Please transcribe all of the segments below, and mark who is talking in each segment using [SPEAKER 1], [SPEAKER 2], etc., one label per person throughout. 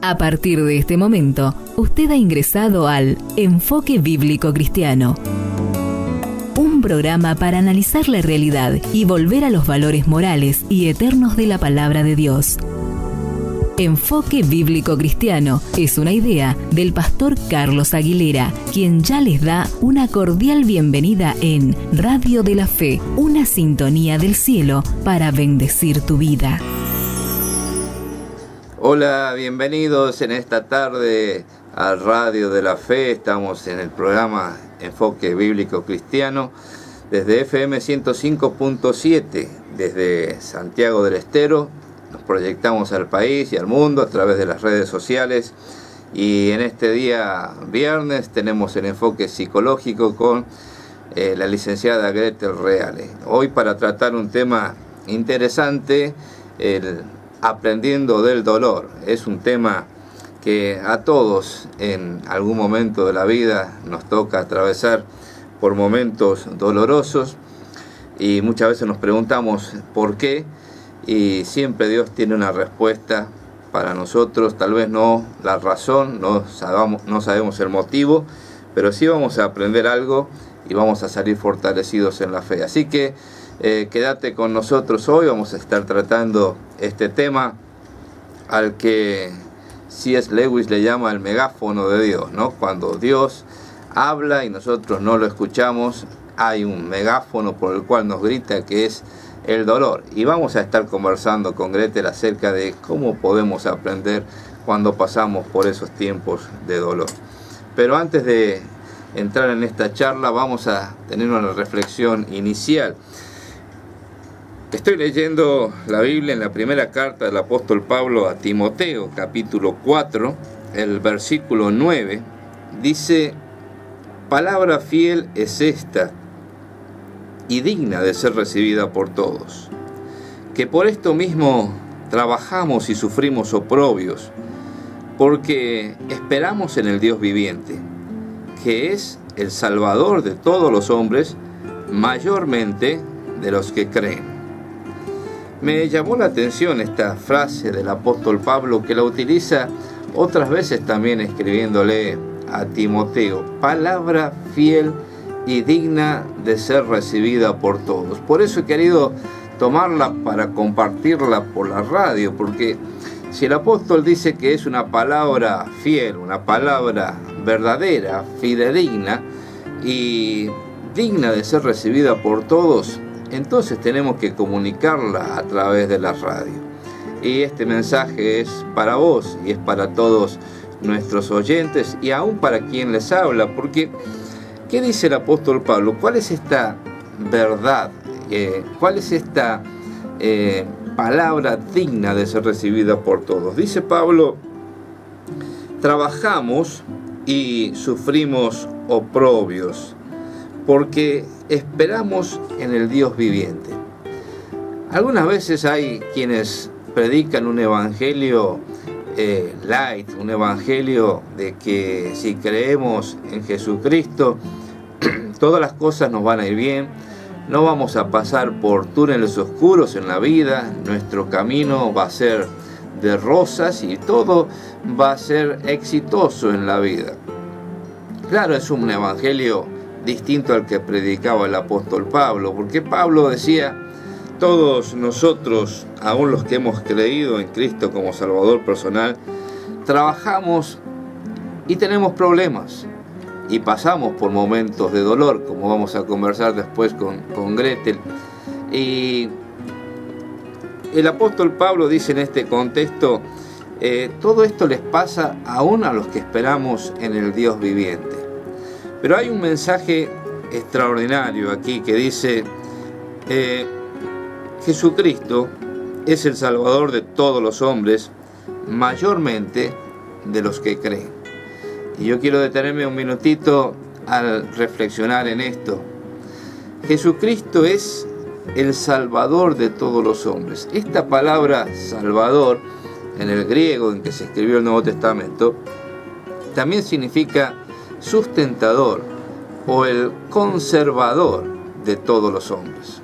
[SPEAKER 1] A partir de este momento, usted ha ingresado al Enfoque Bíblico Cristiano. Un programa para analizar la realidad y volver a los valores morales y eternos de la palabra de Dios. Enfoque Bíblico Cristiano es una idea del pastor Carlos Aguilera, quien ya les da una cordial bienvenida en Radio de la Fe, una sintonía del cielo para bendecir tu vida.
[SPEAKER 2] Hola, bienvenidos en esta tarde a Radio de la Fe. Estamos en el programa Enfoque Bíblico Cristiano desde FM 105.7, desde Santiago del Estero. Nos proyectamos al país y al mundo a través de las redes sociales. Y en este día viernes tenemos el enfoque psicológico con la licenciada Gretel Reale. Hoy para tratar un tema interesante, el aprendiendo del dolor. Es un tema que a todos en algún momento de la vida nos toca atravesar por momentos dolorosos y muchas veces nos preguntamos por qué, y siempre Dios tiene una respuesta para nosotros. Tal vez no la razón, no sabemos el motivo, pero sí vamos a aprender algo y vamos a salir fortalecidos en la fe. Así que quédate con nosotros hoy. Vamos a estar tratando este tema al que C.S. Lewis le llama el megáfono de Dios, ¿no? Cuando Dios habla y nosotros no lo escuchamos, hay un megáfono por el cual nos grita, que es el dolor. Y vamos a estar conversando con Gretel acerca de cómo podemos aprender cuando pasamos por esos tiempos de dolor. Pero antes de entrar en esta charla, vamos a tener una reflexión inicial. Estoy leyendo la Biblia en la primera carta del apóstol Pablo a Timoteo, capítulo 4, el versículo 9, dice: palabra fiel es esta, y digna de ser recibida por todos, que por esto mismo trabajamos y sufrimos oprobios, porque esperamos en el Dios viviente, que es el Salvador de todos los hombres, mayormente de los que creen. Me llamó la atención esta frase del apóstol Pablo, que la utiliza otras veces también escribiéndole a Timoteo: palabra fiel y digna de ser recibida por todos. Por eso he querido tomarla para compartirla por la radio, porque si el apóstol dice que es una palabra fiel, una palabra verdadera, fidedigna y digna de ser recibida por todos, entonces tenemos que comunicarla a través de la radio. Y este mensaje es para vos y es para todos nuestros oyentes y aún para quien les habla, porque ¿qué dice el apóstol Pablo? ¿Cuál es esta verdad? ¿Cuál es esta palabra digna de ser recibida por todos? Dice Pablo: trabajamos y sufrimos oprobios, porque esperamos en el Dios viviente. Algunas veces hay quienes predican un evangelio light, un evangelio de que si creemos en Jesucristo, todas las cosas nos van a ir bien, no vamos a pasar por túneles oscuros en la vida, nuestro camino va a ser de rosas y todo va a ser exitoso en la vida. Claro, es un evangelio distinto al que predicaba el apóstol Pablo, porque Pablo decía: todos nosotros, aún los que hemos creído en Cristo como Salvador personal, trabajamos y tenemos problemas y pasamos por momentos de dolor, como vamos a conversar después con Gretel. Y el apóstol Pablo dice en este contexto: todo esto les pasa aún a los que esperamos en el Dios viviente. Pero hay un mensaje extraordinario aquí que dice: Jesucristo es el Salvador de todos los hombres, mayormente de los que creen. Y yo quiero detenerme un minutito al reflexionar en esto. Jesucristo es el Salvador de todos los hombres. Esta palabra Salvador, en el griego en que se escribió el Nuevo Testamento, también significa sustentador o el conservador de todos los hombres.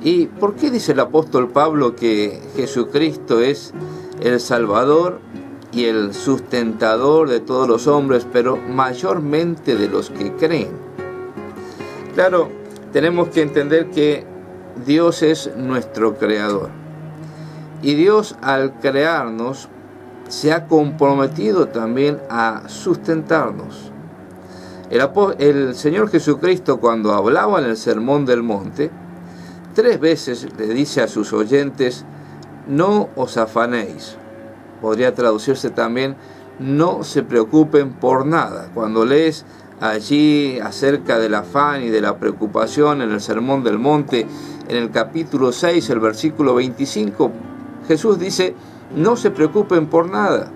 [SPEAKER 2] ¿Y por qué dice el apóstol Pablo que Jesucristo es el Salvador y el sustentador de todos los hombres, pero mayormente de los que creen. Claro, tenemos que entender que Dios es nuestro creador. Y Dios, al crearnos, se ha comprometido también a sustentarnos. El Señor Jesucristo, cuando hablaba en el Sermón del Monte, 3 veces le dice a sus oyentes: no os afanéis. Podría traducirse también: no se preocupen por nada. Cuando lees allí acerca del afán y de la preocupación en el Sermón del Monte, en el capítulo 6, el versículo 25, Jesús dice: no se preocupen por nada.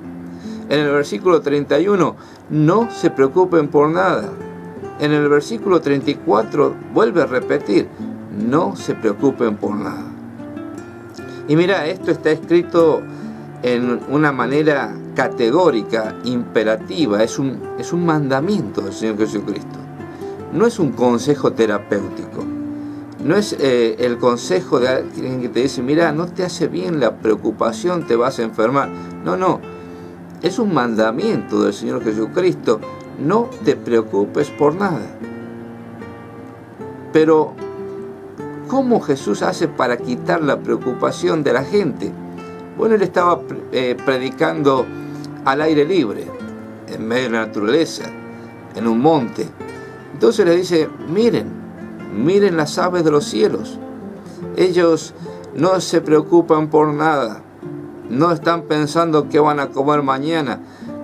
[SPEAKER 2] En el versículo 31, no se preocupen por nada. En el versículo 34 vuelve a repetir: no se preocupen por nada. Y mira, esto está escrito en una manera categórica, imperativa. Es un mandamiento del Señor Jesucristo. No es un consejo terapéutico. No es el consejo de alguien que te dice: mira, no te hace bien la preocupación, te vas a enfermar. No. Es un mandamiento del Señor Jesucristo: no te preocupes por nada. Pero, ¿cómo Jesús hace para quitar la preocupación de la gente? Bueno, Él estaba predicando al aire libre, en medio de la naturaleza, en un monte. Entonces le dice: miren las aves de los cielos. Ellos no se preocupan por nada. No están pensando qué van a comer mañana.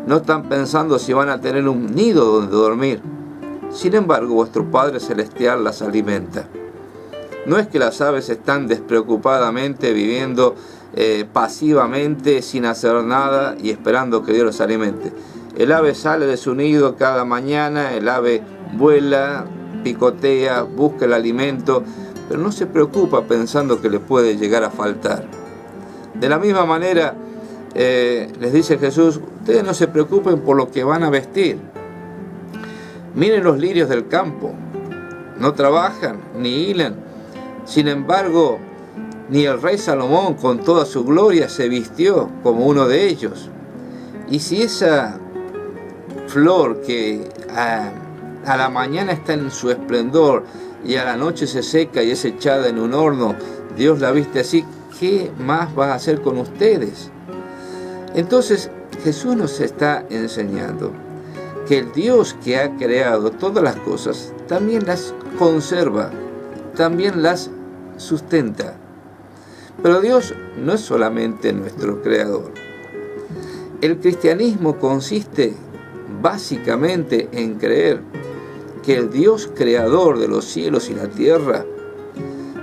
[SPEAKER 2] No están pensando si van a tener un nido donde dormir. Sin embargo, vuestro Padre Celestial las alimenta. No es que las aves están despreocupadamente viviendo pasivamente, sin hacer nada y esperando que Dios los alimente. El ave sale de su nido cada mañana, el ave vuela, picotea, busca el alimento, pero no se preocupa pensando que le puede llegar a faltar. De la misma manera, les dice Jesús: ustedes no se preocupen por lo que van a vestir. Miren los lirios del campo, no trabajan ni hilan. Sin embargo, ni el rey Salomón con toda su gloria se vistió como uno de ellos. Y si esa flor que a la mañana está en su esplendor y a la noche se seca y es echada en un horno, Dios la viste así, ¿qué más va a hacer con ustedes? Entonces Jesús nos está enseñando que el Dios que ha creado todas las cosas también las conserva, también las sustenta. Pero Dios no es solamente nuestro creador. El cristianismo consiste básicamente en creer que el Dios creador de los cielos y la tierra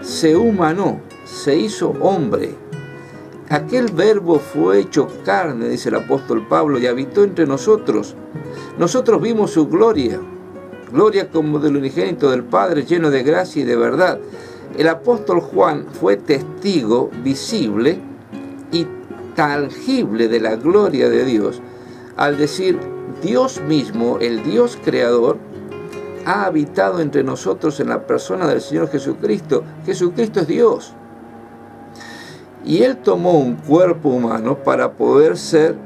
[SPEAKER 2] se humanó, se hizo hombre. Aquel verbo fue hecho carne, dice el apóstol Pablo, y habitó entre nosotros. Nosotros vimos su gloria, gloria como del unigénito del Padre, lleno de gracia y de verdad. El apóstol Juan fue testigo visible y tangible de la gloria de Dios al decir: Dios mismo, el Dios creador, ha habitado entre nosotros en la persona del Señor Jesucristo. Jesucristo es Dios. Y Él tomó un cuerpo humano para poder ser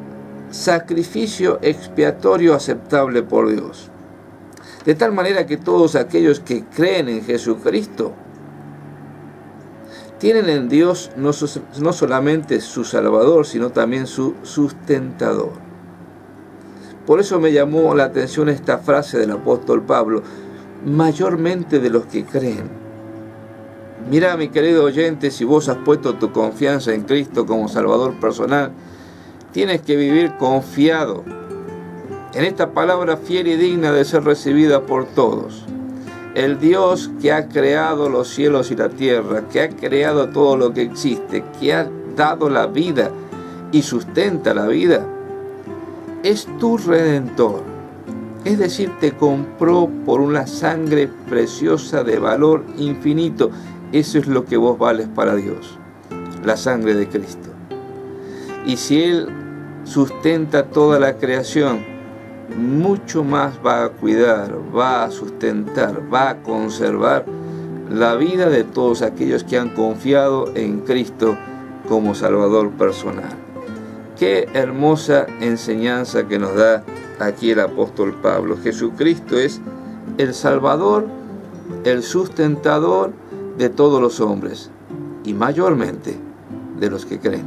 [SPEAKER 2] sacrificio expiatorio aceptable por Dios. De tal manera que todos aquellos que creen en Jesucristo tienen en Dios no solamente su Salvador, sino también su sustentador. Por eso me llamó la atención esta frase del apóstol Pablo: mayormente de los que creen. Mira, mi querido oyente, si vos has puesto tu confianza en Cristo como Salvador personal, tienes que vivir confiado en esta palabra fiel y digna de ser recibida por todos. El Dios que ha creado los cielos y la tierra, que ha creado todo lo que existe, que ha dado la vida y sustenta la vida, es tu Redentor. Es decir, te compró por una sangre preciosa de valor infinito. Eso es lo que vos vales para Dios, la sangre de Cristo. Y si Él sustenta toda la creación, mucho más va a cuidar, va a sustentar, va a conservar la vida de todos aquellos que han confiado en Cristo como Salvador personal. Qué hermosa enseñanza que nos da aquí el apóstol Pablo. Jesucristo es el Salvador, el sustentador de todos los hombres y mayormente de los que creen.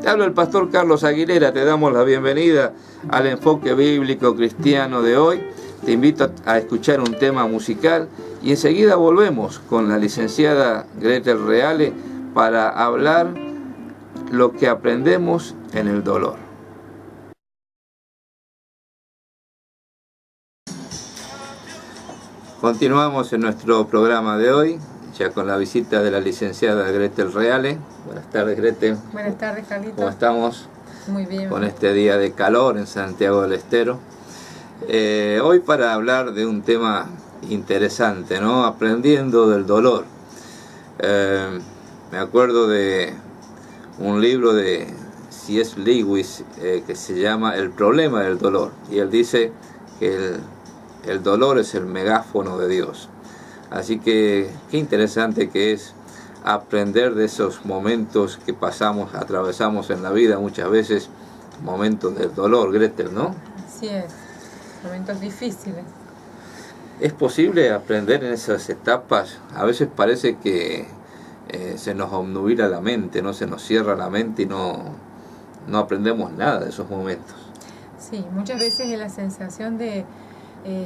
[SPEAKER 2] Te habla el pastor Carlos Aguilera, te damos la bienvenida al enfoque bíblico cristiano de hoy. Te invito a escuchar un tema musical y enseguida volvemos con la licenciada Gretel Reale para hablar lo que aprendemos en el dolor. Continuamos en nuestro programa de hoy, ya con la visita de la licenciada Gretel Reale. Buenas tardes, Gretel.
[SPEAKER 3] Buenas tardes, Carlito.
[SPEAKER 2] ¿Cómo estamos?
[SPEAKER 3] Muy bien.
[SPEAKER 2] Con este día de calor en Santiago del Estero. Hoy para hablar de un tema interesante, ¿no? Aprendiendo del dolor. Me acuerdo de un libro de C.S. Lewis que se llama El problema del dolor. Y él dice que el dolor es el megáfono de Dios. Así que qué interesante que es aprender de esos momentos que atravesamos en la vida, muchas veces momentos del dolor, Gretel, ¿no?
[SPEAKER 3] Así es, momentos difíciles.
[SPEAKER 2] ¿Es posible aprender en esas etapas? A veces parece que se nos obnubila la mente, ¿no? Se nos cierra la mente y no aprendemos nada de esos momentos.
[SPEAKER 3] Sí, muchas veces es la sensación de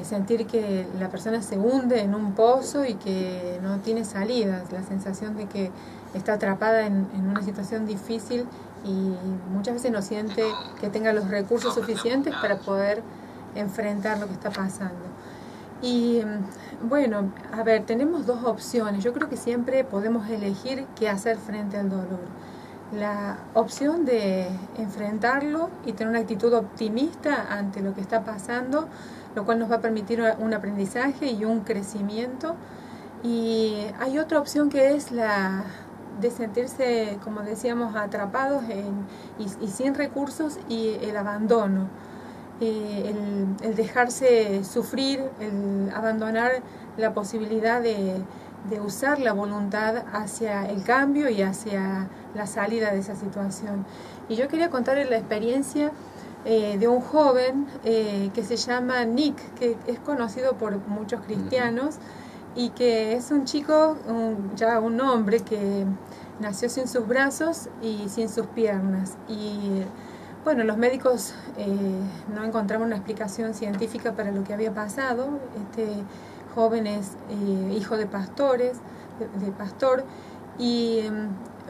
[SPEAKER 3] sentir que la persona se hunde en un pozo y que no tiene salida, la sensación de que está atrapada en una situación difícil y muchas veces no siente que tenga los recursos suficientes para poder enfrentar lo que está pasando. Y bueno, a ver, tenemos dos opciones. Yo creo que siempre podemos elegir qué hacer frente al dolor. La opción de enfrentarlo y tener una actitud optimista ante lo que está pasando, lo cual nos va a permitir un aprendizaje y un crecimiento. Y hay otra opción que es la de sentirse, como decíamos, atrapados y sin recursos, y el abandono. El dejarse sufrir, el abandonar la posibilidad de usar la voluntad hacia el cambio y hacia la salida de esa situación. Y yo quería contarles la experiencia de un joven que se llama Nick, que es conocido por muchos cristianos y que es un chico, ya un hombre que nació sin sus brazos y sin sus piernas. Y bueno, los médicos no encontraban una explicación científica para lo que había pasado. Este joven es hijo de pastores, de pastor, y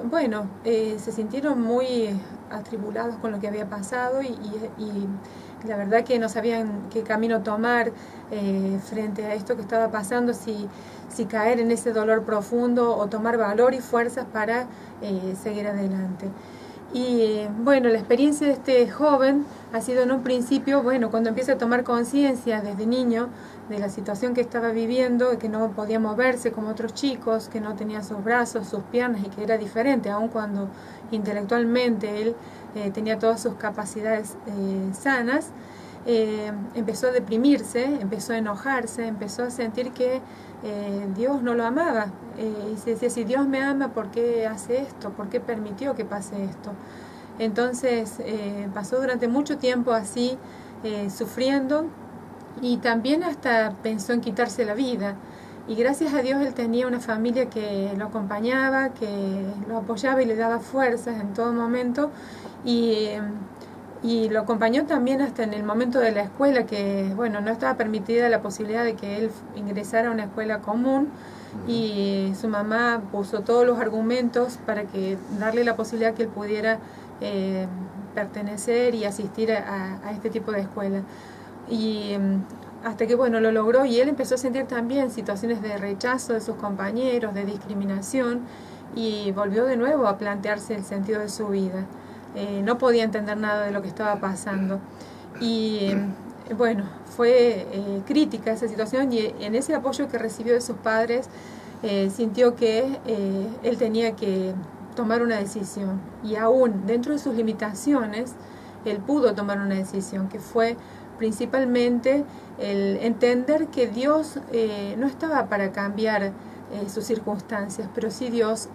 [SPEAKER 3] bueno, se sintieron muy atribulados con lo que había pasado y la verdad que no sabían qué camino tomar frente a esto que estaba pasando, si caer en ese dolor profundo o tomar valor y fuerzas para seguir adelante. Y bueno, la experiencia de este joven ha sido en un principio, bueno, cuando empieza a tomar conciencia desde niño de la situación que estaba viviendo, que no podía moverse como otros chicos, que no tenía sus brazos, sus piernas y que era diferente, aun cuando intelectualmente él tenía todas sus capacidades sanas, empezó a deprimirse, empezó a enojarse, empezó a sentir que Dios no lo amaba, y se decía, si Dios me ama, ¿por qué hace esto? ¿Por qué permitió que pase esto? Entonces pasó durante mucho tiempo así, sufriendo, y también hasta pensó en quitarse la vida. Y gracias a Dios él tenía una familia que lo acompañaba, que lo apoyaba y le daba fuerzas en todo momento, y lo acompañó también hasta en el momento de la escuela, que bueno, no estaba permitida la posibilidad de que él ingresara a una escuela común, y su mamá puso todos los argumentos para darle la posibilidad que él pudiera pertenecer y asistir a este tipo de escuela. Y hasta que bueno, lo logró, y él empezó a sentir también situaciones de rechazo de sus compañeros, de discriminación, y volvió de nuevo a plantearse el sentido de su vida. No podía entender nada de lo que estaba pasando. Y bueno, fue crítica esa situación, y en ese apoyo que recibió de sus padres, sintió que él tenía que tomar una decisión. Y aún dentro de sus limitaciones, él pudo tomar una decisión, que fue principalmente el entender que Dios no estaba para cambiar sus circunstancias, pero sí Dios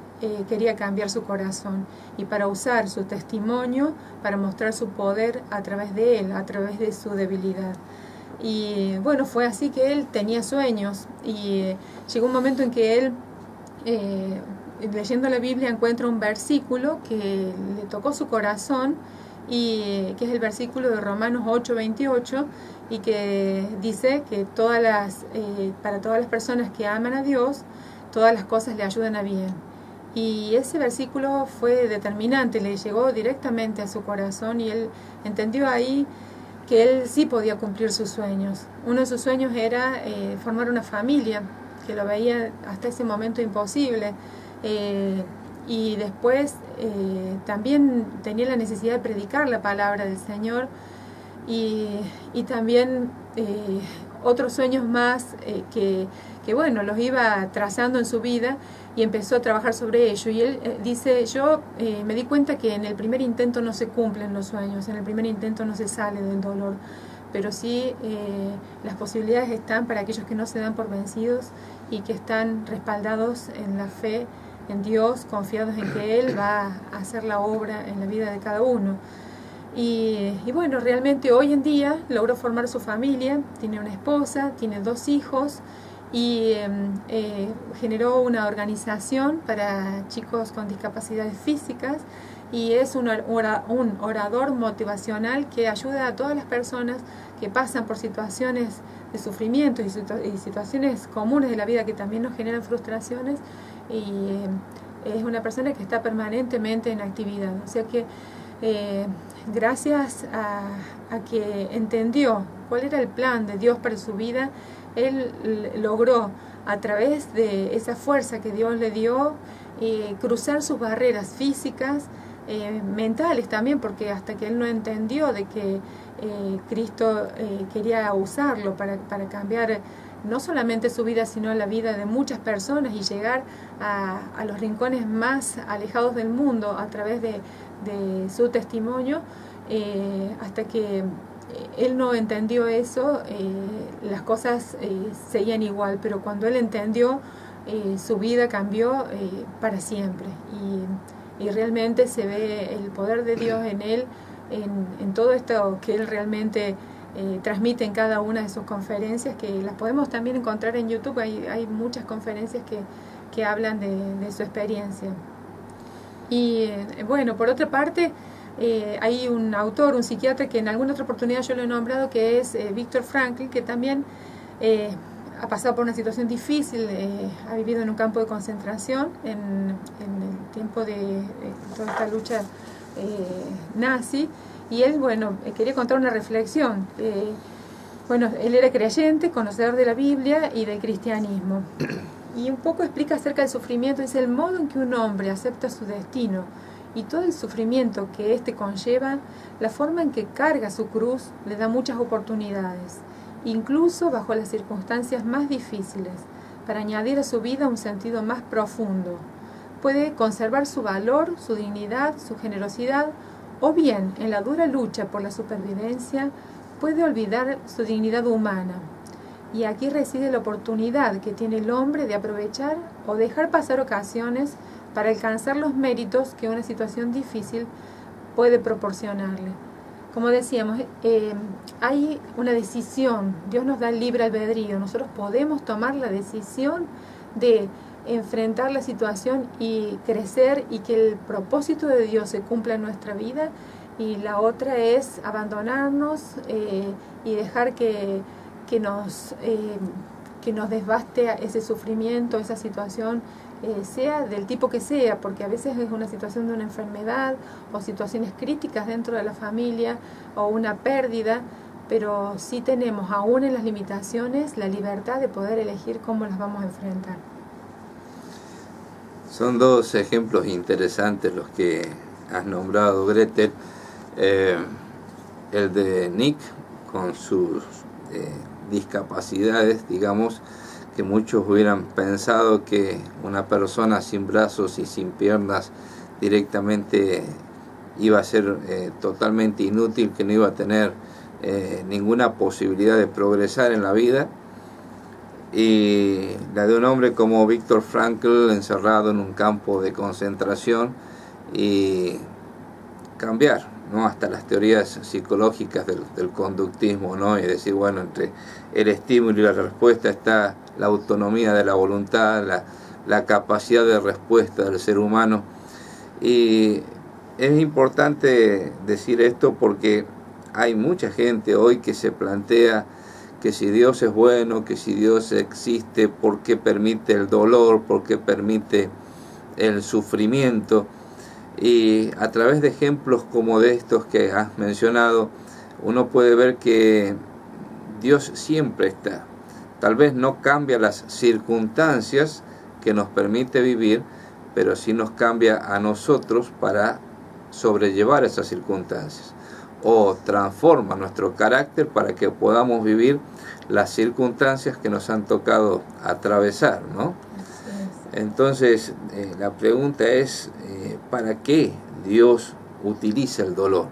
[SPEAKER 3] quería cambiar su corazón y para usar su testimonio para mostrar su poder a través de él, a través de su debilidad. Y bueno, fue así que él tenía sueños y llegó un momento en que él, leyendo la Biblia, encuentra un versículo que le tocó su corazón, y que es el versículo de Romanos 8:28, y que dice que para todas las personas que aman a Dios, todas las cosas le ayudan a bien. Y ese versículo fue determinante, le llegó directamente a su corazón y él entendió ahí que él sí podía cumplir sus sueños. Uno de sus sueños era formar una familia, que lo veía hasta ese momento imposible. Y después también tenía la necesidad de predicar la palabra del Señor y también otros sueños más que bueno, los iba trazando en su vida y empezó a trabajar sobre ello. Y él dice, yo me di cuenta que en el primer intento no se cumplen los sueños, en el primer intento no se sale del dolor, pero sí las posibilidades están para aquellos que no se dan por vencidos y que están respaldados en la fe en Dios, confiados en que Él va a hacer la obra en la vida de cada uno. Y bueno, realmente hoy en día logró formar su familia, tiene una esposa, tiene 2 hijos y generó una organización para chicos con discapacidades físicas y es un orador motivacional que ayuda a todas las personas que pasan por situaciones de sufrimiento y situaciones comunes de la vida que también nos generan frustraciones, y es una persona que está permanentemente en actividad. O sea que gracias a que entendió cuál era el plan de Dios para su vida, él logró a través de esa fuerza que Dios le dio cruzar sus barreras físicas, mentales también, porque hasta que él no entendió de que Cristo quería usarlo para cambiar no solamente su vida, sino la vida de muchas personas y llegar a los rincones más alejados del mundo a través de su testimonio, hasta que él no entendió eso, las cosas seguían igual, pero cuando él entendió, su vida cambió para siempre y realmente se ve el poder de Dios en él, en todo esto que él realmente transmite en cada una de sus conferencias, que las podemos también encontrar en YouTube. Hay muchas conferencias que hablan de su experiencia. Y bueno, por otra parte, hay un autor, un psiquiatra que en alguna otra oportunidad yo lo he nombrado, que es Viktor Frankl, que también ha pasado por una situación difícil, ha vivido en un campo de concentración en el tiempo de toda esta lucha nazi. Y él, bueno, quería contar una reflexión. Bueno, él era creyente, conocedor de la Biblia y del cristianismo. Y un poco explica acerca del sufrimiento. Es el modo en que un hombre acepta su destino y todo el sufrimiento que éste conlleva, la forma en que carga su cruz le da muchas oportunidades, incluso bajo las circunstancias más difíciles, para añadir a su vida un sentido más profundo. Puede conservar su valor, su dignidad, su generosidad, o bien, en la dura lucha por la supervivencia, puede olvidar su dignidad humana. Y aquí reside la oportunidad que tiene el hombre de aprovechar o dejar pasar ocasiones para alcanzar los méritos que una situación difícil puede proporcionarle. Como decíamos, hay una decisión. Dios nos da el libre albedrío. Nosotros podemos tomar la decisión de enfrentar la situación y crecer y que el propósito de Dios se cumpla en nuestra vida, y la otra es abandonarnos y dejar que nos desbaste ese sufrimiento, esa situación, sea del tipo que sea, porque a veces es una situación de una enfermedad o situaciones críticas dentro de la familia o una pérdida, pero sí tenemos, aún en las limitaciones, la libertad de poder elegir cómo las vamos a enfrentar.
[SPEAKER 2] Son 2 ejemplos interesantes los que has nombrado, Gretel. El de Nick con sus discapacidades, digamos, que muchos hubieran pensado que una persona sin brazos y sin piernas directamente iba a ser totalmente inútil, que no iba a tener ninguna posibilidad de progresar en la vida. y la de un hombre como Viktor Frankl encerrado en un campo de concentración y cambiar, ¿no?, hasta las teorías psicológicas del conductismo, ¿no?, y decir, bueno, entre el estímulo y la respuesta está la autonomía de la voluntad, la capacidad de respuesta del ser humano. Y es importante decir esto porque hay mucha gente hoy que se plantea que si Dios es bueno, que si Dios existe, ¿por qué permite el dolor? ¿Por qué permite el sufrimiento? Y a través de ejemplos como de estos que has mencionado, uno puede ver que Dios siempre está. Tal vez no cambia las circunstancias que nos permite vivir, pero sí nos cambia a nosotros para sobrellevar esas circunstancias, o transforma nuestro carácter para que podamos vivir las circunstancias que nos han tocado atravesar, ¿no? Entonces, la pregunta es, ¿para qué Dios utiliza el dolor?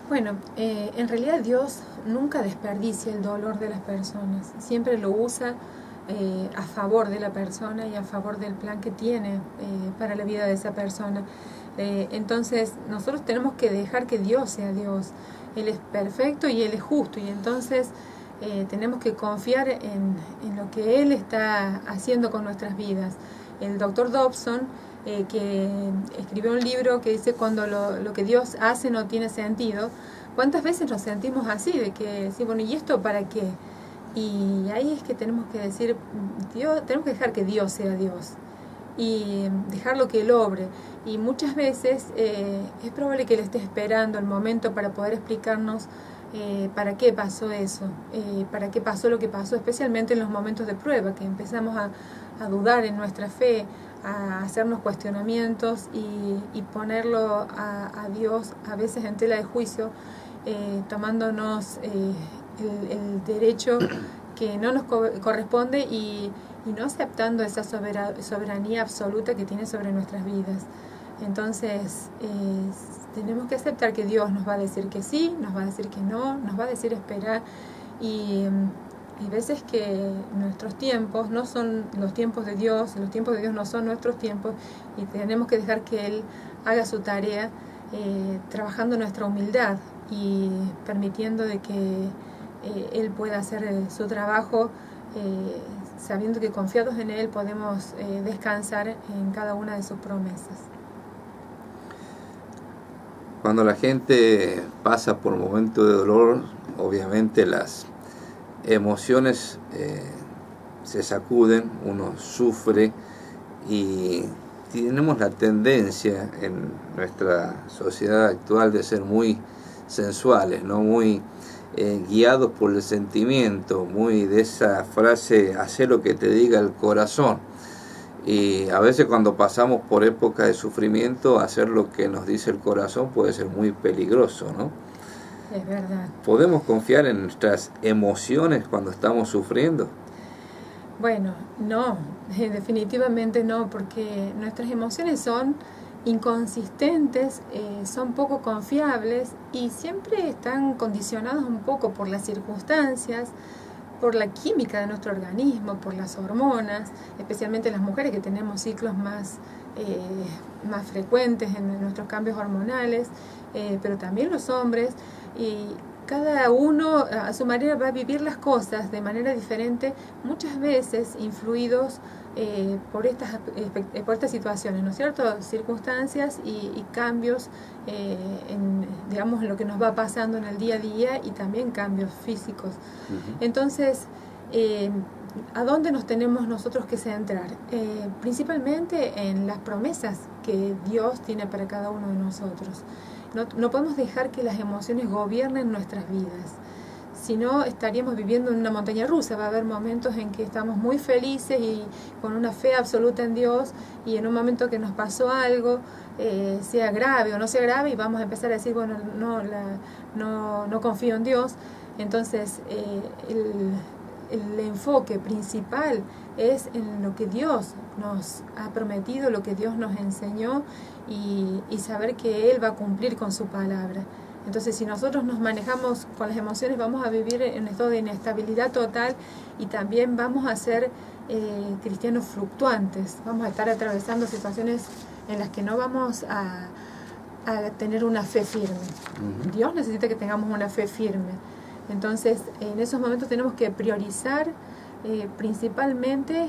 [SPEAKER 3] Bueno, en realidad Dios nunca desperdicia el dolor de las personas, siempre lo usa a favor de la persona y a favor del plan que tiene para la vida de esa persona. Entonces nosotros tenemos que dejar que Dios sea Dios. Él es perfecto y Él es justo, y entonces tenemos que confiar en lo que Él está haciendo con nuestras vidas. El Dr. Dobson, que escribió un libro que dice cuando lo que Dios hace no tiene sentido, ¿cuántas veces nos sentimos así? De que, sí, bueno, ¿y esto para qué? Y ahí es que tenemos que decir, tenemos que dejar que Dios sea Dios y dejarlo que Él obre. Y muchas veces es probable que Él esté esperando el momento para poder explicarnos para qué pasó eso, para qué pasó lo que pasó, especialmente en los momentos de prueba, que empezamos a dudar en nuestra fe, a hacernos cuestionamientos y ponerlo a Dios a veces en tela de juicio, tomándonos el derecho que no nos corresponde y no aceptando esa soberanía absoluta que tiene sobre nuestras vidas. Entonces tenemos que aceptar que Dios nos va a decir que sí, nos va a decir que no, nos va a decir esperar, y hay veces que nuestros tiempos no son los tiempos de Dios, los tiempos de Dios no son nuestros tiempos, y tenemos que dejar que Él haga su tarea, trabajando nuestra humildad y permitiendo de que Él pueda hacer su trabajo, sabiendo que confiados en Él podemos descansar en cada una de sus promesas.
[SPEAKER 2] Cuando la gente pasa por momentos de dolor, obviamente las emociones se sacuden, uno sufre, y tenemos la tendencia en nuestra sociedad actual de ser muy sensuales, ¿no? Muy guiados por el sentimiento, muy de esa frase, haz lo que te diga el corazón. Y a veces cuando pasamos por épocas de sufrimiento, hacer lo que nos dice el corazón puede ser muy peligroso, ¿no?
[SPEAKER 3] Es verdad.
[SPEAKER 2] ¿Podemos confiar en nuestras emociones cuando estamos sufriendo?
[SPEAKER 3] Bueno, no, definitivamente no, porque nuestras emociones son inconsistentes, son poco confiables y siempre están condicionadas un poco por las circunstancias, por la química de nuestro organismo, por las hormonas, especialmente las mujeres que tenemos ciclos más frecuentes en nuestros cambios hormonales, pero también los hombres, y cada uno a su manera va a vivir las cosas de manera diferente, muchas veces influidos por estas situaciones, ¿no es cierto? Circunstancias y cambios en lo que nos va pasando en el día a día, y también cambios físicos. Entonces, ¿a dónde nos tenemos nosotros que centrar? Principalmente en las promesas que Dios tiene para cada uno de nosotros. No podemos dejar que las emociones gobiernen nuestras vidas. Si no, estaríamos viviendo en una montaña rusa. Va a haber momentos en que estamos muy felices y con una fe absoluta en Dios, y en un momento que nos pasó algo, sea grave o no sea grave, y vamos a empezar a decir, bueno, no confío en Dios. Entonces, el enfoque principal es en lo que Dios nos ha prometido, lo que Dios nos enseñó, y saber que Él va a cumplir con su palabra. Entonces, si nosotros nos manejamos con las emociones, vamos a vivir en un estado de inestabilidad total y también vamos a ser cristianos fluctuantes. Vamos a estar atravesando situaciones en las que no vamos a tener una fe firme. Dios necesita que tengamos una fe firme. Entonces, en esos momentos tenemos que priorizar principalmente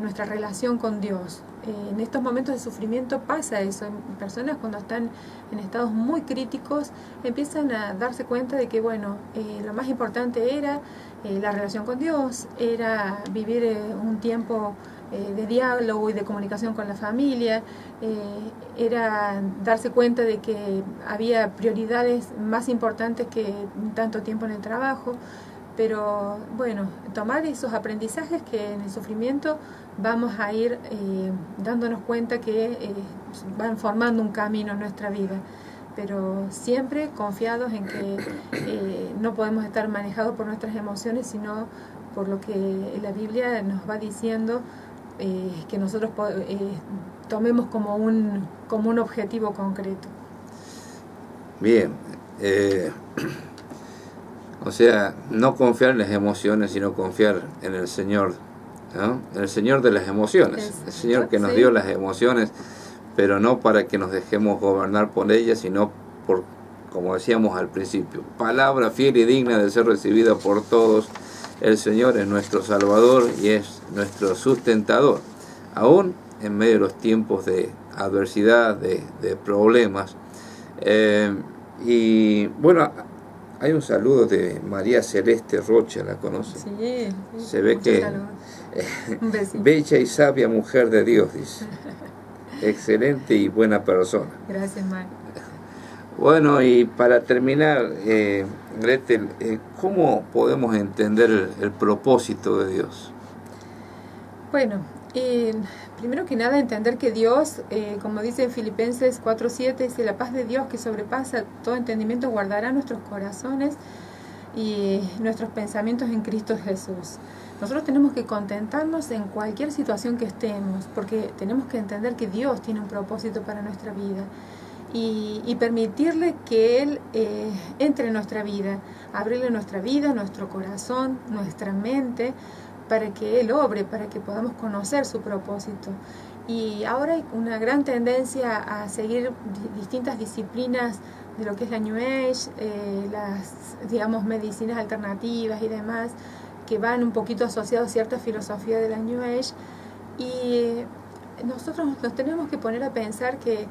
[SPEAKER 3] nuestra relación con Dios. En estos momentos de sufrimiento pasa eso. Personas cuando están en estados muy críticos empiezan a darse cuenta de que, bueno, lo más importante era la relación con Dios, era vivir un tiempo de diálogo y de comunicación con la familia, era darse cuenta de que había prioridades más importantes que tanto tiempo en el trabajo. Pero bueno, tomar esos aprendizajes que en el sufrimiento vamos a ir dándonos cuenta que van formando un camino en nuestra vida, pero siempre confiados en que no podemos estar manejados por nuestras emociones, sino por lo que la Biblia nos va diciendo, que nosotros tomemos como un objetivo concreto.
[SPEAKER 2] Bien, o sea, no confiar en las emociones, sino confiar en el Señor, ¿no? En el Señor de las emociones, el Señor que nos dio las emociones, pero no para que nos dejemos gobernar por ellas, sino por, como decíamos al principio, palabra fiel y digna de ser recibida por todos. El Señor es nuestro Salvador y es nuestro sustentador, aún en medio de los tiempos de adversidad, de problemas. Y bueno, hay un saludo de María Celeste Rocha, ¿la conoce?
[SPEAKER 3] Sí,
[SPEAKER 2] se ve que bella y sabia mujer de Dios, dice. Excelente y buena persona.
[SPEAKER 3] Gracias, María.
[SPEAKER 2] Bueno, y para terminar, Gretel, ¿cómo podemos entender el propósito de Dios?
[SPEAKER 3] Bueno, primero que nada entender que Dios, como dice en Filipenses 4:7, dice: la paz de Dios que sobrepasa todo entendimiento guardará nuestros corazones y nuestros pensamientos en Cristo Jesús. Nosotros tenemos que contentarnos en cualquier situación que estemos, porque tenemos que entender que Dios tiene un propósito para nuestra vida y permitirle que Él entre en nuestra vida, abrirle nuestra vida, nuestro corazón, nuestra mente, para que Él obre, para que podamos conocer su propósito. Y ahora hay una gran tendencia a seguir distintas disciplinas de lo que es la New Age, las, digamos, medicinas alternativas y demás, que van un poquito asociados a cierta filosofía de la New Age. Y nosotros nos tenemos que poner a pensar que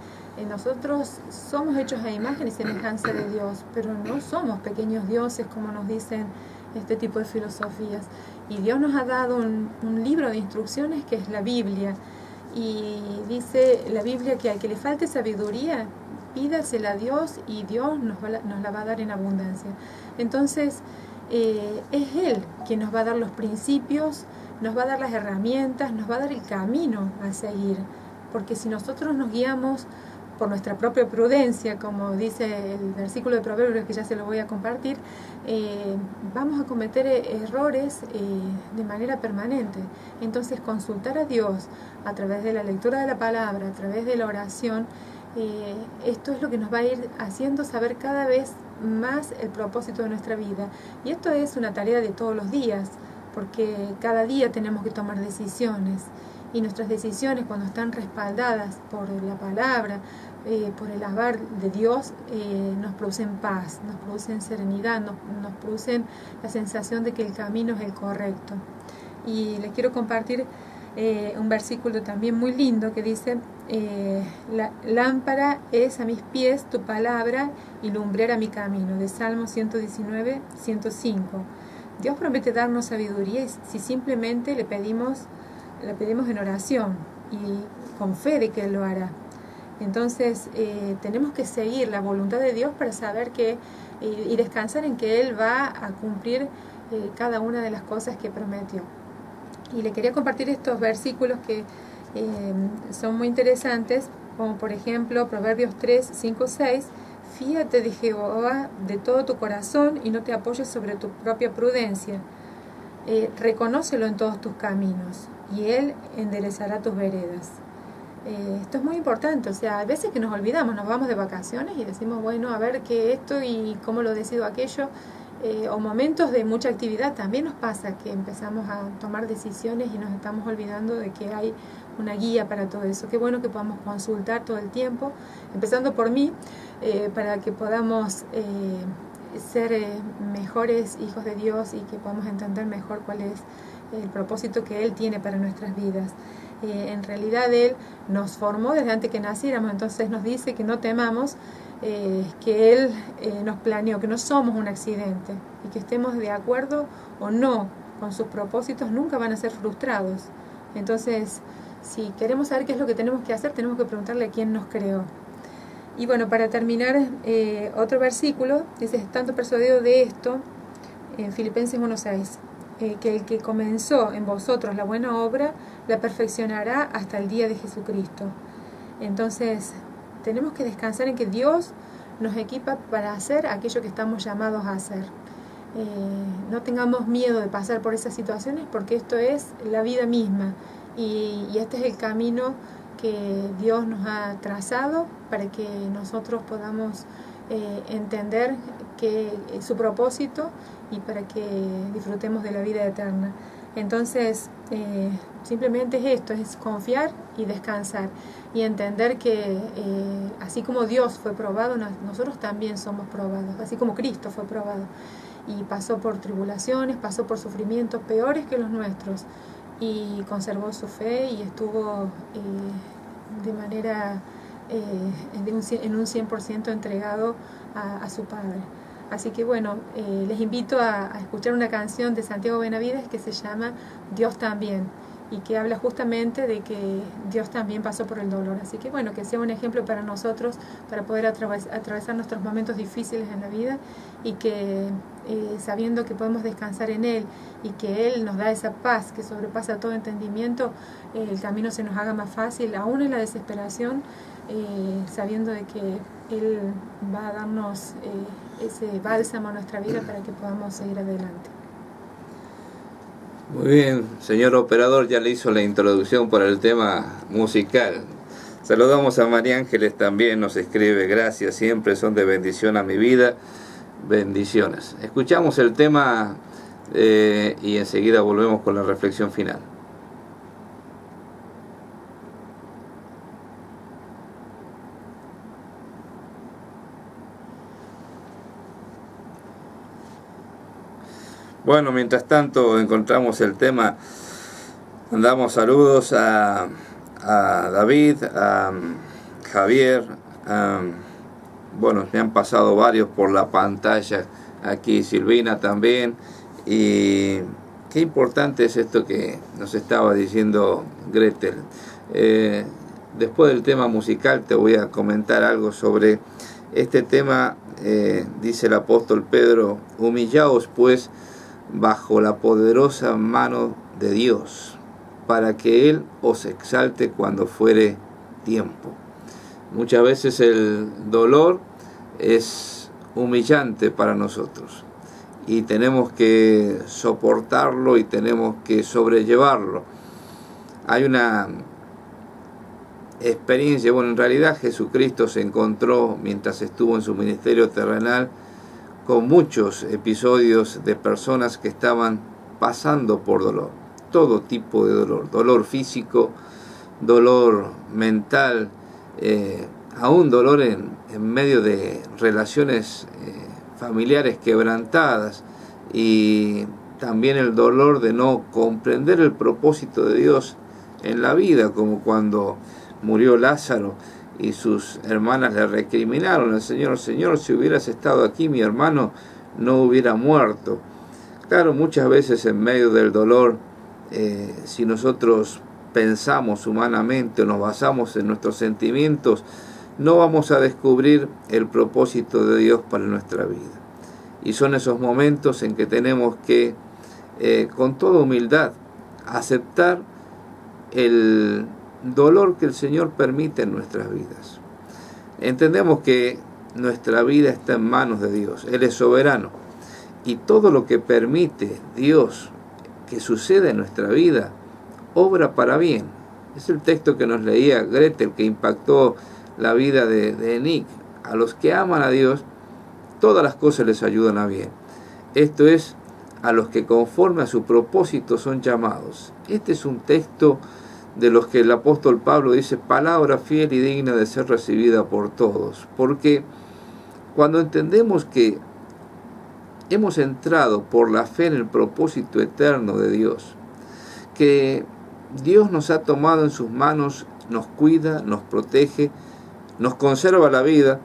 [SPEAKER 3] nosotros somos hechos a imagen y semejanza de Dios, pero no somos pequeños dioses como nos dicen este tipo de filosofías. Y Dios nos ha dado un libro de instrucciones que es la Biblia. Y dice la Biblia que al que le falte sabiduría, pídasela a Dios y Dios nos la va a dar en abundancia. Entonces, es Él quien nos va a dar los principios, nos va a dar las herramientas, nos va a dar el camino a seguir. Porque si nosotros nos guiamos por nuestra propia prudencia, como dice el versículo de Proverbios, que ya se lo voy a compartir, vamos a cometer errores de manera permanente. Entonces, consultar a Dios a través de la lectura de la palabra, a través de la oración, esto es lo que nos va a ir haciendo saber cada vez más el propósito de nuestra vida. Y esto es una tarea de todos los días, porque cada día tenemos que tomar decisiones. Y nuestras decisiones, cuando están respaldadas por la palabra, por el hablar de Dios, nos producen paz, nos producen serenidad, nos producen la sensación de que el camino es el correcto. Y les quiero compartir un versículo también muy lindo que dice: la lámpara es a mis pies tu palabra y lumbrera mi camino, de Salmo 119, 105. Dios promete darnos sabiduría si simplemente le pedimos en oración y con fe de que Él lo hará. Entonces tenemos que seguir la voluntad de Dios para saber que y descansar en que Él va a cumplir cada una de las cosas que prometió. Y le quería compartir estos versículos que son muy interesantes, como por ejemplo Proverbios 3, 5, 6. Fíate de Jehová de todo tu corazón y no te apoyes sobre tu propia prudencia. Reconócelo en todos tus caminos y Él enderezará tus veredas. Esto es muy importante, o sea, hay veces que nos olvidamos, nos vamos de vacaciones y decimos, bueno, a ver qué esto y cómo lo decido aquello, o momentos de mucha actividad también nos pasa que empezamos a tomar decisiones y nos estamos olvidando de que hay una guía para todo eso. Qué bueno que podamos consultar todo el tiempo, empezando por mí, para que podamos ser mejores hijos de Dios y que podamos entender mejor cuál es el propósito que Él tiene para nuestras vidas. En realidad Él nos formó desde antes que naciéramos, entonces nos dice que no temamos, que Él nos planeó, que no somos un accidente y que estemos de acuerdo o no con sus propósitos nunca van a ser frustrados. Entonces, si queremos saber qué es lo que tenemos que hacer, tenemos que preguntarle a quién nos creó. Y bueno, para terminar, otro versículo dice, tanto persuadido de esto, en Filipenses 1:6, que el que comenzó en vosotros la buena obra, la perfeccionará hasta el día de Jesucristo. Entonces, tenemos que descansar en que Dios nos equipa para hacer aquello que estamos llamados a hacer. No tengamos miedo de pasar por esas situaciones porque esto es la vida misma y este es el camino que Dios nos ha trazado para que nosotros podamos entender que su propósito y para que disfrutemos de la vida eterna. Entonces, simplemente es esto, es confiar y descansar y entender que así como Dios fue probado, nosotros también somos probados, así como Cristo fue probado y pasó por tribulaciones, pasó por sufrimientos peores que los nuestros y conservó su fe y estuvo de manera en un 100% entregado a su Padre. Así que bueno, les invito a escuchar una canción de Santiago Benavides que se llama Dios también y que habla justamente de que Dios también pasó por el dolor. Así que bueno, que sea un ejemplo para nosotros para poder atravesar nuestros momentos difíciles en la vida y que sabiendo que podemos descansar en Él y que Él nos da esa paz que sobrepasa todo entendimiento, el camino se nos haga más fácil, aún en la desesperación, sabiendo de que Él va a darnos ese bálsamo a nuestra vida para que podamos seguir adelante.
[SPEAKER 2] Muy bien, señor operador, ya le hizo la introducción para el tema musical. Saludamos a María Ángeles también, nos escribe, gracias, siempre son de bendición a mi vida, bendiciones. Escuchamos el tema y enseguida volvemos con la reflexión final. Bueno, mientras tanto encontramos el tema, mandamos saludos a David, a Javier, bueno, me han pasado varios por la pantalla, aquí Silvina también, y qué importante es esto que nos estaba diciendo Gretel. Después del tema musical te voy a comentar algo sobre este tema, dice el apóstol Pedro, humillaos pues bajo la poderosa mano de Dios, para que Él os exalte cuando fuere tiempo. Muchas veces el dolor es humillante para nosotros y tenemos que soportarlo y tenemos que sobrellevarlo. Hay una experiencia, bueno, en realidad Jesucristo se encontró mientras estuvo en su ministerio terrenal con muchos episodios de personas que estaban pasando por dolor, todo tipo de dolor, dolor físico, dolor mental, aún dolor en medio de relaciones familiares quebrantadas y también el dolor de no comprender el propósito de Dios en la vida, como cuando murió Lázaro y sus hermanas le recriminaron al Señor, Señor, si hubieras estado aquí, mi hermano no hubiera muerto. Claro, muchas veces en medio del dolor, si nosotros pensamos humanamente o nos basamos en nuestros sentimientos, no vamos a descubrir el propósito de Dios para nuestra vida. Y son esos momentos en que tenemos que, con toda humildad, aceptar el dolor que el Señor permite en nuestras vidas. Entendemos que nuestra vida está en manos de Dios, Él es soberano y todo lo que permite Dios que suceda en nuestra vida obra para bien, Es el texto que nos leía Gretel, que impactó la vida de Nick. A los que aman a Dios, todas las cosas les ayudan a bien. Esto es, a los que conforme a su propósito son llamados. Este es un texto de los que el apóstol Pablo dice, palabra fiel y digna de ser recibida por todos. Porque cuando entendemos que hemos entrado por la fe en el propósito eterno de Dios, que Dios nos ha tomado en sus manos, nos cuida, nos protege, nos conserva la vida,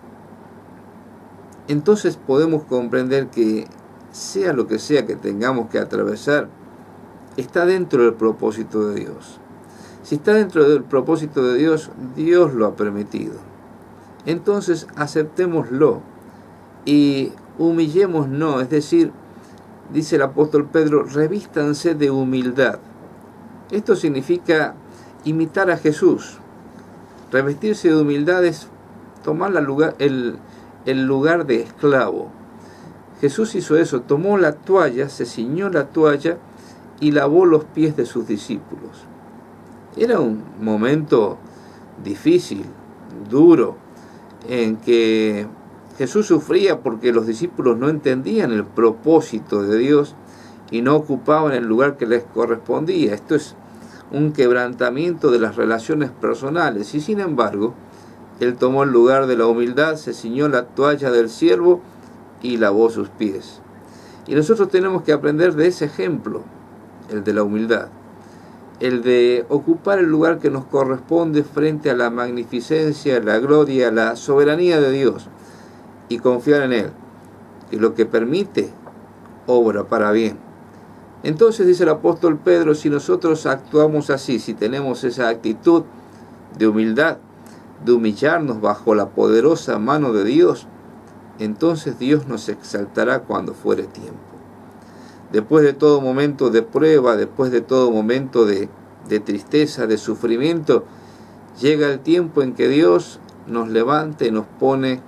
[SPEAKER 2] entonces podemos comprender que sea lo que sea que tengamos que atravesar, está dentro del propósito de Dios. Si está dentro del propósito de Dios, Dios lo ha permitido. Entonces aceptémoslo y humillémonos, es decir, dice el apóstol Pedro, revístanse de humildad. Esto significa imitar a Jesús. Revestirse de humildad es tomar el lugar de esclavo. Jesús hizo eso, tomó la toalla, se ciñó la toalla y lavó los pies de sus discípulos. Era un momento difícil, duro, en que Jesús sufría porque los discípulos no entendían el propósito de Dios y no ocupaban el lugar que les correspondía. Esto es un quebrantamiento de las relaciones personales y sin embargo, Él tomó el lugar de la humildad, se ciñó la toalla del siervo y lavó sus pies. Y nosotros tenemos que aprender de ese ejemplo, el de la humildad, el de ocupar el lugar que nos corresponde frente a la magnificencia, la gloria, la soberanía de Dios y confiar en Él, que lo que permite obra para bien. Entonces dice el apóstol Pedro, si nosotros actuamos así, si tenemos esa actitud de humildad, de humillarnos bajo la poderosa mano de Dios, entonces Dios nos exaltará cuando fuere tiempo. Después de todo momento de prueba, después de todo momento de tristeza, de sufrimiento, llega el tiempo en que Dios nos levante y nos pone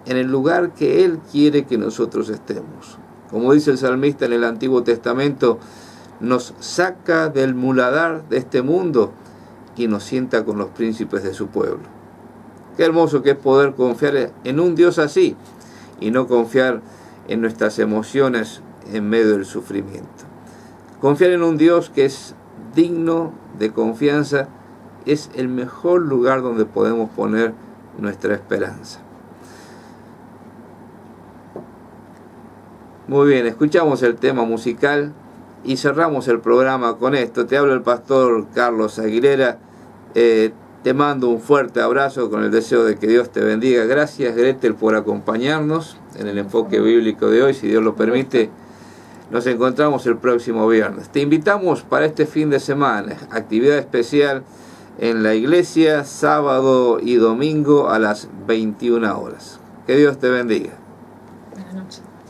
[SPEAKER 2] en el lugar que Él quiere que nosotros estemos. Como dice el salmista en el Antiguo Testamento, nos saca del muladar de este mundo y nos sienta con los príncipes de su pueblo. Qué hermoso que es poder confiar en un Dios así y no confiar en nuestras emociones en medio del sufrimiento. Confiar en un Dios que es digno de confianza es el mejor lugar donde podemos poner nuestra esperanza. Muy bien, escuchamos el tema musical y cerramos el programa con esto. Te habla el pastor Carlos Aguilera. Te mando un fuerte abrazo con el deseo de que Dios te bendiga. Gracias, Gretel, por acompañarnos en el enfoque bíblico de hoy. Si Dios lo permite, nos encontramos el próximo viernes. Te invitamos para este fin de semana, actividad especial en la iglesia, sábado y domingo a las 21 horas. Que Dios te bendiga.
[SPEAKER 3] Buenas noches.